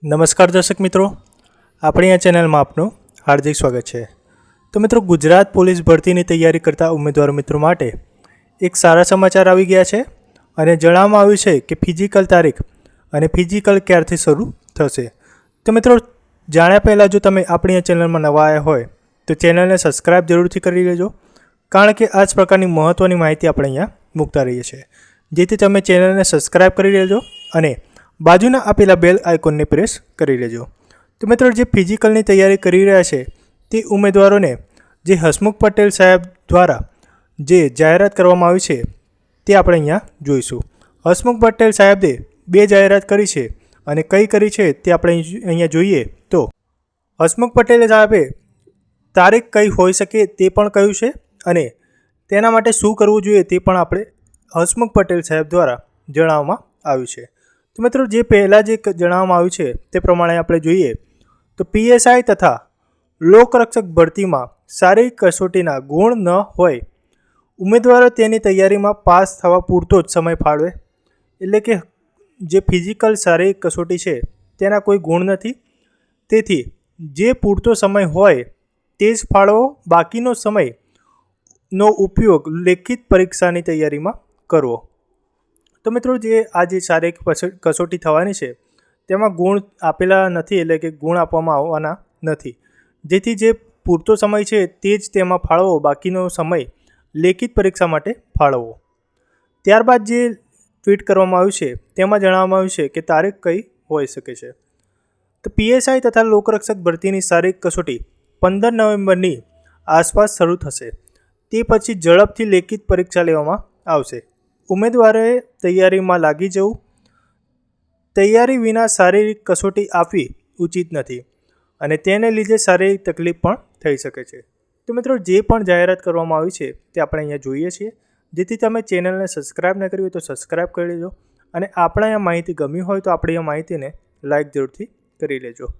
નમસ્કાર દર્શક મિત્રો, આપણી આ ચેનલમાં આપનું હાર્દિક સ્વાગત છે। તો મિત્રો, ગુજરાત પોલીસ ભરતીની તૈયારી કરતા ઉમેદવાર મિત્રો માટે એક સારા સમાચાર આવી ગયા છે અને જણાવવામાં આવ્યું છે કે ફિઝિકલ તારીખ અને ફિઝિકલ ક્યારથી શરૂ થશે। તો મિત્રો, જાણ્યા પહેલાં જો તમે આપણી આ ચેનલમાં નવા આવ્યા હોય તો ચેનલને સબસ્ક્રાઈબ જરૂરથી કરી લેજો, કારણ કે આ જ પ્રકારની મહત્ત્વની માહિતી આપણે અહીંયા મૂકતા રહીએ છીએ। જેથી તમે ચેનલને સબસ્ક્રાઈબ કરી લેજો અને બાજુના આપેલા બેલ આઇકોનને પ્રેસ કરી લેજો। તો મિત્રો, જે ફિઝિકલની તૈયારી કરી રહ્યા છે તે ઉમેદવારોને જે હસમુખ પટેલ સાહેબ દ્વારા જે જાહેરાત કરવામાં આવી છે તે આપણે અહીંયા જોઈશું। હસમુખ પટેલ સાહેબે 2 જાહેરાત કરી છે અને કઈ કરી છે તે આપણે અહીંયા જોઈએ તો હસમુખ પટેલ સાહેબે તારીખ કઈ હોઈ શકે તે પણ કહ્યું છે અને તેના માટે શું કરવું જોઈએ તે પણ આપણે હસમુખ પટેલ સાહેબ દ્વારા જણાવવામાં આવ્યું છે। તો મિત્રો, જે પહેલાં જે જણાવવામાં આવ્યું છે તે પ્રમાણે આપણે જોઈએ તો પીએસઆઈ તથા લોકરક્ષક ભરતીમાં શારીરિક કસોટીના ગુણ ન હોય ઉમેદવારો તેની તૈયારીમાં પાસ થવા પૂરતો જ સમય ફાળવે। એટલે કે જે ફિઝિકલ શારીરિક કસોટી છે તેના કોઈ ગુણ નથી, તેથી જે પૂરતો સમય હોય તે જ ફાળવો, બાકીનો સમયનો ઉપયોગ લેખિત પરીક્ષાની તૈયારીમાં કરવો। તો મિત્રો, જે આ જે શારીરિક કસોટી થવાની છે તેમાં ગુણ આપેલા નથી, એટલે કે ગુણ આપવામાં આવવાના નથી, જેથી જે પૂરતો સમય છે તે જ તેમાં ફાળવો, બાકીનો સમય લેખિત પરીક્ષા માટે ફાળવવો। ત્યારબાદ જે ટ્વીટ કરવામાં આવ્યું છે તેમાં જણાવવામાં આવ્યું છે કે તારીખ કઈ હોઈ શકે છે। તો પીએસઆઈ તથા લોકરક્ષક ભરતીની શારીરિક કસોટી 15 નવેમ્બરની આસપાસ શરૂ થશે, તે પછી ઝડપથી લેખિત પરીક્ષા લેવામાં આવશે। ઉમેદવારોએ તૈયારીમાં લાગી જવું, તૈયારી વિના શારીરિક કસોટી આપવી ઉચિત નથી અને તેને લીધે શારીરિક તકલીફ પણ થઈ શકે છે। તો મિત્રો, જે પણ જાહેરાત કરવામાં આવી છે તે આપણે અહીંયા જોઈએ છીએ, જેથી તમે ચેનલને સબસ્ક્રાઈબ ન કરી હોય તો સબસ્ક્રાઈબ કરી લેજો અને આપણે આ માહિતી ગમી હોય તો આપણી આ માહિતીને લાઈક જરૂરથી કરી લેજો।